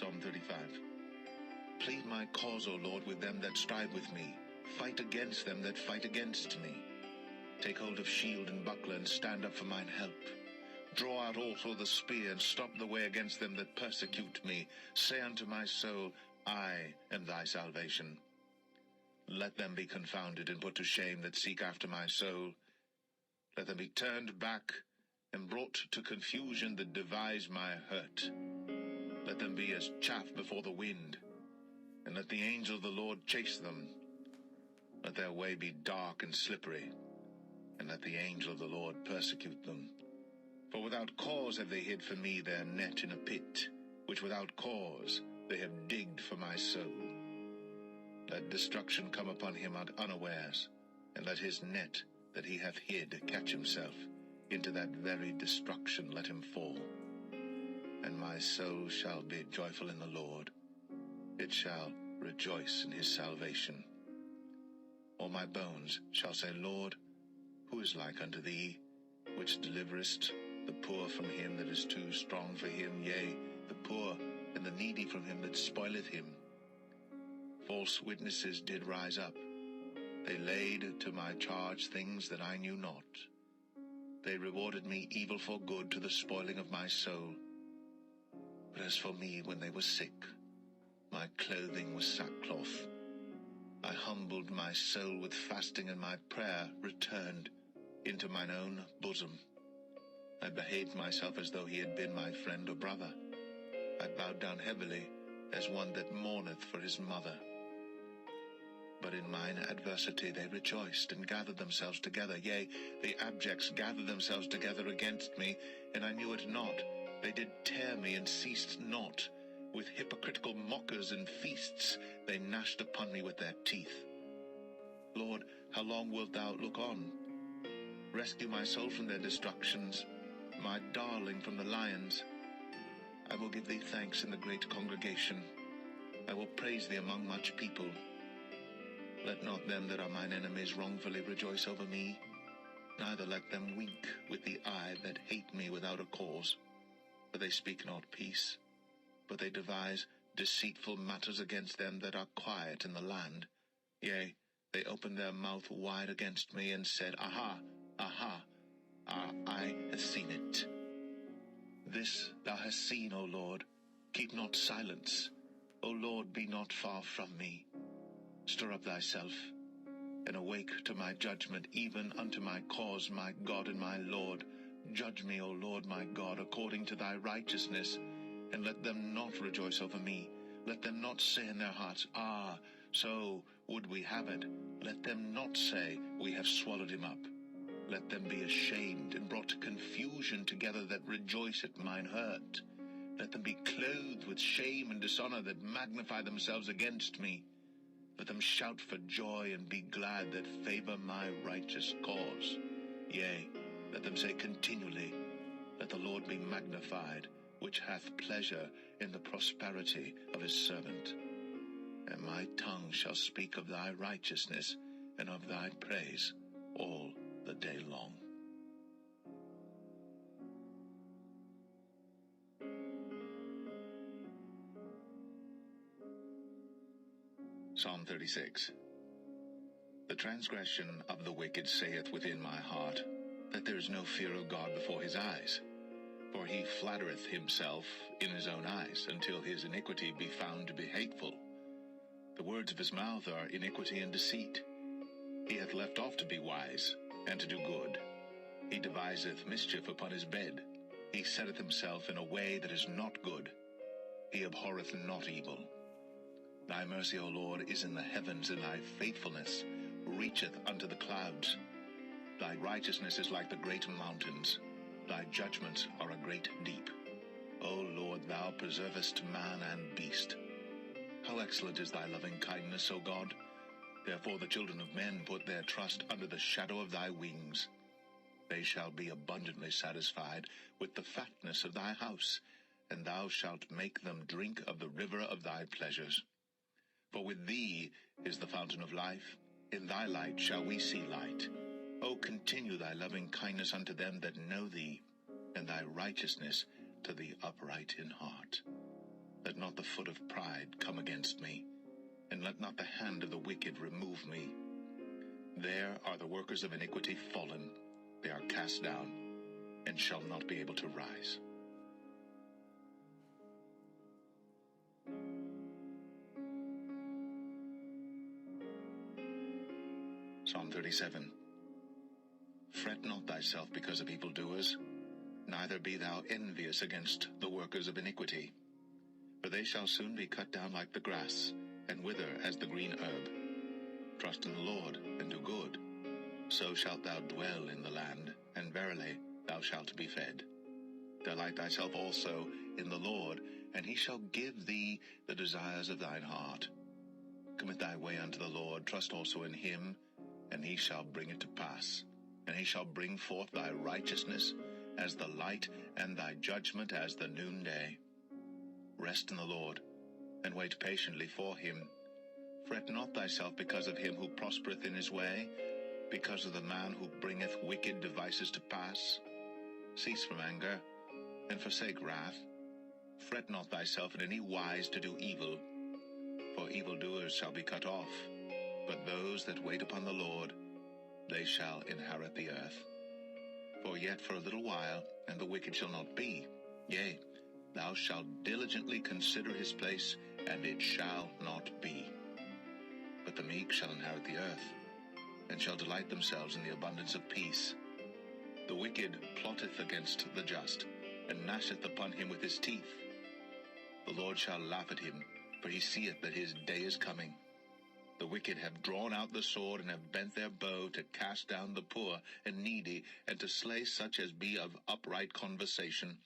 Psalm 35. Plead my cause, O Lord, with them that strive with me. Fight against them that fight against me. Take hold of shield and buckler, and stand up for mine help. Draw out also the spear, and stop the way against them that persecute me. Say unto my soul, I am thy salvation. Let them be confounded and put to shame that seek after my soul. Let them be turned back and brought to confusion that devise my hurt. Let them be as chaff before the wind, and let the angel of the Lord chase them. Let their way be dark and slippery, and let the angel of the Lord persecute them. For without cause have they hid for me their net in a pit, which without cause they have digged for my soul. Let destruction come upon him unawares, and let his net that he hath hid catch himself. Into that very destruction let him fall. And my soul shall be joyful in the Lord. It shall rejoice in his salvation. All my bones shall say, Lord, who is like unto thee, which deliverest the poor from him that is too strong for him, yea, the poor and the needy from him that spoileth him. False witnesses did rise up. They laid to my charge things that I knew not. They rewarded me evil for good to the spoiling of my soul. But as for me, when they were sick, my clothing was sackcloth. I humbled my soul with fasting, and my prayer returned into mine own bosom. I behaved myself as though he had been my friend or brother. I bowed down heavily as one that mourneth for his mother. But in mine adversity they rejoiced, and gathered themselves together. Yea, the abjects gathered themselves together against me, and I knew it not. They did tear me, and ceased not. With hypocritical mockers and feasts they gnashed upon me with their teeth. Lord, how long wilt thou look on? Rescue my soul from their destructions, my darling from the lions. I will give thee thanks in the great congregation. I will praise thee among much people. Let not them that are mine enemies wrongfully rejoice over me, neither let them wink with the eye that hate me without a cause. For they speak not peace, but they devise deceitful matters against them that are quiet in the land. Yea, they opened their mouth wide against me, and said, Aha, aha, our eye hath seen it. This thou hast seen, O Lord, keep not silence. O Lord, be not far from me. Stir up thyself, and awake to my judgment, even unto my cause, my God and my Lord. Judge me, O Lord my God, according to thy righteousness, and let them not rejoice over me. Let them not say in their hearts, Ah, so would we have it. Let them not say, We have swallowed him up. Let them be ashamed and brought to confusion together that rejoice at mine hurt. Let them be clothed with shame and dishonor that magnify themselves against me. Let them shout for joy and be glad that favor my righteous cause. Yea, let them say continually, Let the Lord be magnified, which hath pleasure in the prosperity of his servant. And my tongue shall speak of thy righteousness and of thy praise all the day long. Psalm 36. The transgression of the wicked saith within my heart, that there is no fear of God before his eyes. For he flattereth himself in his own eyes, until his iniquity be found to be hateful. The words of his mouth are iniquity and deceit. He hath left off to be wise, and to do good. He deviseth mischief upon his bed. He setteth himself in a way that is not good. He abhorreth not evil. Thy mercy, O Lord, is in the heavens, and thy faithfulness reacheth unto the clouds. Thy righteousness is like the great mountains. Thy judgments are a great deep. O Lord, thou preservest man and beast. How excellent is thy loving kindness, O God! Therefore the children of men put their trust under the shadow of thy wings. They shall be abundantly satisfied with the fatness of thy house, and thou shalt make them drink of the river of thy pleasures. For with thee is the fountain of life. In thy light shall we see light. O continue thy loving kindness unto them that know thee, and thy righteousness to the upright in heart. Let not the foot of pride come against me, and let not the hand of the wicked remove me. There are the workers of iniquity fallen. They are cast down, and shall not be able to rise. Psalm 37. Fret not thyself because of evildoers, neither be thou envious against the workers of iniquity. For they shall soon be cut down like the grass, and wither as the green herb. Trust in the Lord, and do good. So shalt thou dwell in the land, and verily thou shalt be fed. Delight thyself also in the Lord, and he shall give thee the desires of thine heart. Commit thy way unto the Lord, trust also in him, and he shall bring it to pass. And he shall bring forth thy righteousness as the light, and thy judgment as the noonday. Rest in the Lord, and wait patiently for him. Fret not thyself because of him who prospereth in his way, because of the man who bringeth wicked devices to pass. Cease from anger, and forsake wrath. Fret not thyself in any wise to do evil, for evildoers shall be cut off. But those that wait upon the Lord, they shall inherit the earth. For yet for a little while, and the wicked shall not be. Yea, thou shalt diligently consider his place, and it shall not be. But the meek shall inherit the earth, and shall delight themselves in the abundance of peace. The wicked plotteth against the just, and gnasheth upon him with his teeth. The Lord shall laugh at him, for he seeth that his day is coming. The wicked have drawn out the sword, and have bent their bow to cast down the poor and needy, and to slay such as be of upright conversation.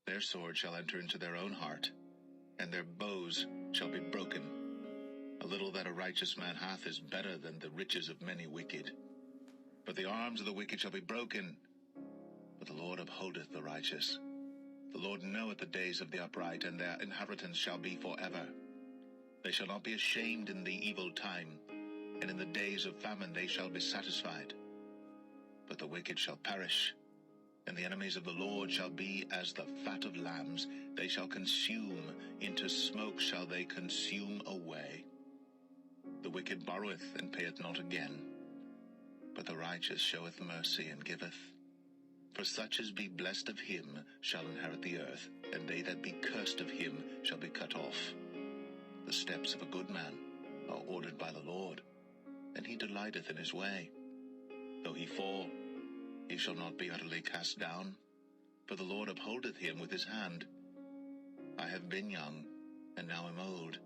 Their sword shall enter into their own heart, and their bows shall be broken. A little that a righteous man hath is better than the riches of many wicked. But the arms of the wicked shall be broken, but the Lord upholdeth the righteous. The Lord knoweth the days of the upright, and their inheritance shall be forever. They shall not be ashamed in the evil time, and in the days of famine they shall be satisfied. But the wicked shall perish, and the enemies of the Lord shall be as the fat of lambs. They shall consume, into smoke shall they consume away. The wicked borroweth, and payeth not again, but the righteous showeth mercy, and giveth. For such as be blessed of him shall inherit the earth, and they that be cursed of him shall be cut off. The steps of a good man are ordered by the Lord, and he delighteth in his way. Though he fall, he shall not be utterly cast down, for the Lord upholdeth him with his hand. I have been young, and now am old,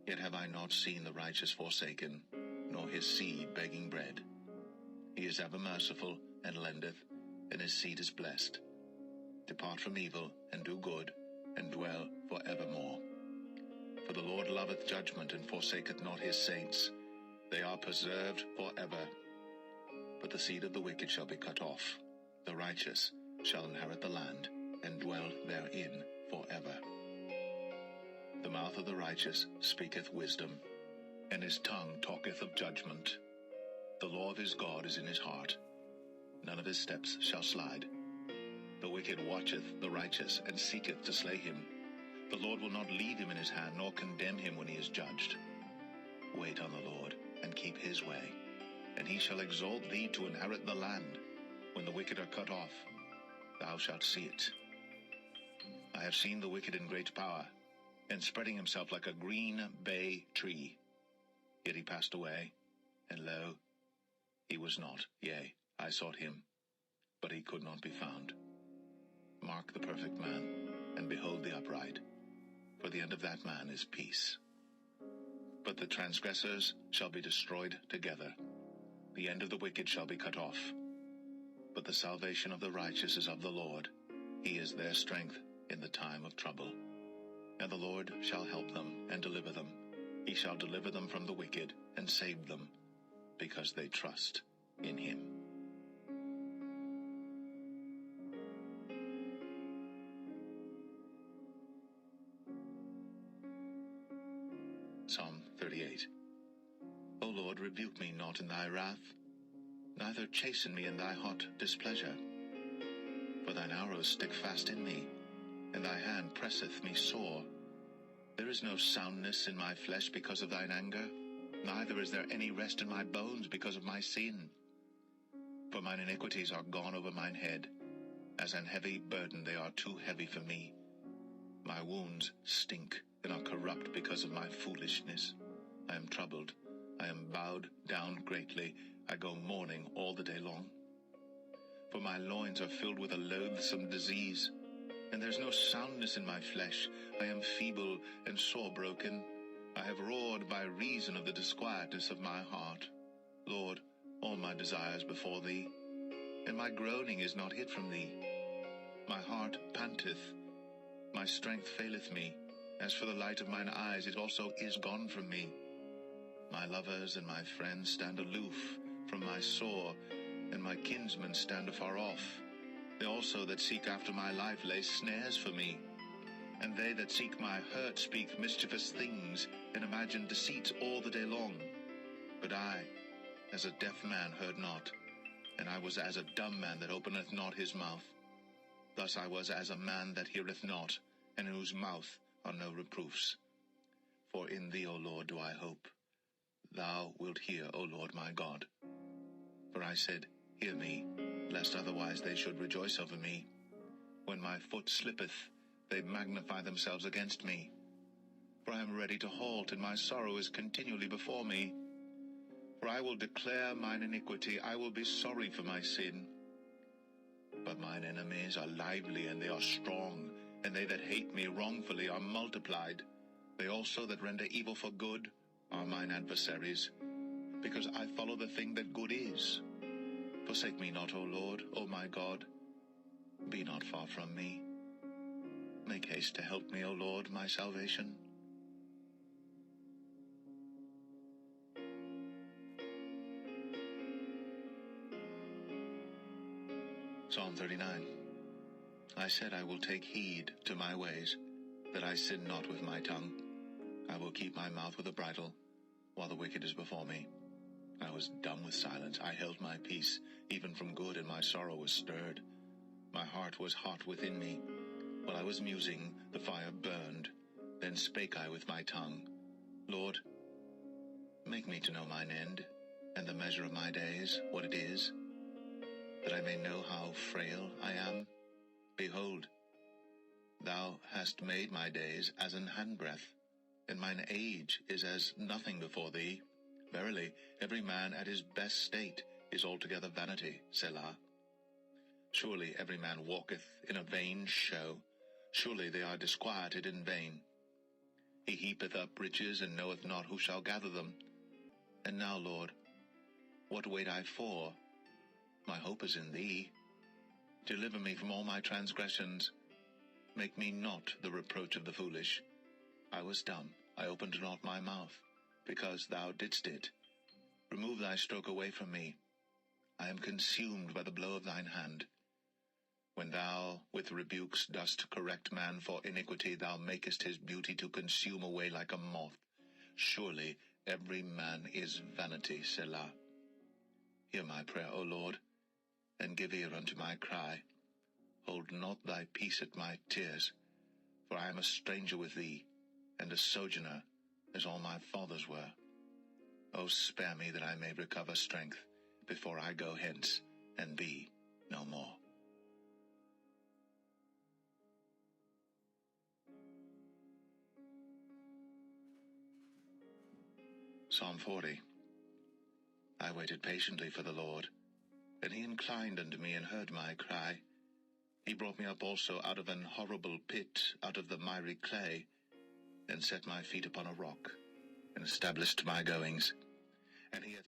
yet have I not seen the righteous forsaken, nor his seed begging bread. He is ever merciful, and lendeth, and his seed is blessed. Depart from evil, and do good, and dwell for evermore. For the Lord loveth judgment, and forsaketh not his saints. They are preserved for ever. But the seed of the wicked shall be cut off. The righteous shall inherit the land, and dwell therein for ever. The mouth of the righteous speaketh wisdom, and his tongue talketh of judgment. The law of his God is in his heart. None of his steps shall slide. The wicked watcheth the righteous, and seeketh to slay him. The Lord will not leave him in his hand, nor condemn him when he is judged. Wait on the Lord, and keep his way, and he shall exalt thee to inherit the land. When the wicked are cut off, thou shalt see it. I have seen the wicked in great power, and spreading himself like a green bay tree. Yet he passed away, and lo, he was not. Yea, I sought him, but he could not be found. Mark the perfect man, and behold the upright, for the end of that man is peace. But the transgressors shall be destroyed together. The end of the wicked shall be cut off. But the salvation of the righteous is of the Lord. He is their strength in the time of trouble. And the Lord shall help them, and deliver them. He shall deliver them from the wicked, and save them, because they trust in him. Psalm 38. O Lord, rebuke me not in thy wrath, neither chasten me in thy hot displeasure. For thine arrows stick fast in me, and thy hand presseth me sore. There is no soundness in my flesh because of thine anger, neither is there any rest in my bones because of my sin. For mine iniquities are gone over mine head, as an heavy burden they are too heavy for me. My wounds stink and are corrupt because of my foolishness. I am troubled, I am bowed down greatly, I go mourning all the day long. For my loins are filled with a loathsome disease, and there is no soundness in my flesh. I am feeble and sore broken. I have roared by reason of the disquietness of my heart. Lord, all my desires before thee, and my groaning is not hid from thee. My heart panteth, my strength faileth me. As for the light of mine eyes, it also is gone from me. My lovers and my friends stand aloof from my sore, and my kinsmen stand afar off. They also that seek after my life lay snares for me. And they that seek my hurt speak mischievous things, and imagine deceits all the day long. But I, as a deaf man, heard not, and I was as a dumb man that openeth not his mouth. Thus I was as a man that heareth not, and in whose mouth are no reproofs. For in thee, O Lord, do I hope. Thou wilt hear, O Lord my God. For I said, hear me, lest otherwise they should rejoice over me. When my foot slippeth, they magnify themselves against me. For I am ready to halt, and my sorrow is continually before me. For I will declare mine iniquity, I will be sorry for my sin. But mine enemies are lively, and they are strong, and they that hate me wrongfully are multiplied. They also that render evil for good are mine adversaries, because I follow the thing that good is. Forsake me not, O Lord, O my God. Be not far from me. Make haste to help me, O Lord, my salvation. Psalm 39. I said, I will take heed to my ways, that I sin not with my tongue. I will keep my mouth with a bridle, while the wicked is before me. I was dumb with silence. I held my peace, even from good, and my sorrow was stirred. My heart was hot within me. While I was musing, the fire burned. Then spake I with my tongue, Lord, make me to know mine end, and the measure of my days, what it is, that I may know how frail I am. Behold, thou hast made my days as an handbreadth, and mine age is as nothing before thee. Verily, every man at his best state is altogether vanity, Selah. Surely every man walketh in a vain show. Surely they are disquieted in vain. He heapeth up riches, and knoweth not who shall gather them. And now, Lord, what wait I for? My hope is in thee. Deliver me from all my transgressions. Make me not the reproach of the foolish. I was dumb, I opened not my mouth, because thou didst it. Remove thy stroke away from me. I am consumed by the blow of thine hand. When thou with rebukes dost correct man for iniquity, thou makest his beauty to consume away like a moth. Surely every man is vanity, Selah. Hear my prayer, O Lord, and give ear unto my cry. Hold not thy peace at my tears, for I am a stranger with thee, and a sojourner, as all my fathers were. O spare me that I may recover strength, before I go hence, and be no more. Psalm 40. I waited patiently for the Lord, and he inclined unto me and heard my cry. He brought me up also out of an horrible pit, out of the miry clay, and set my feet upon a rock, and established my goings. And he hath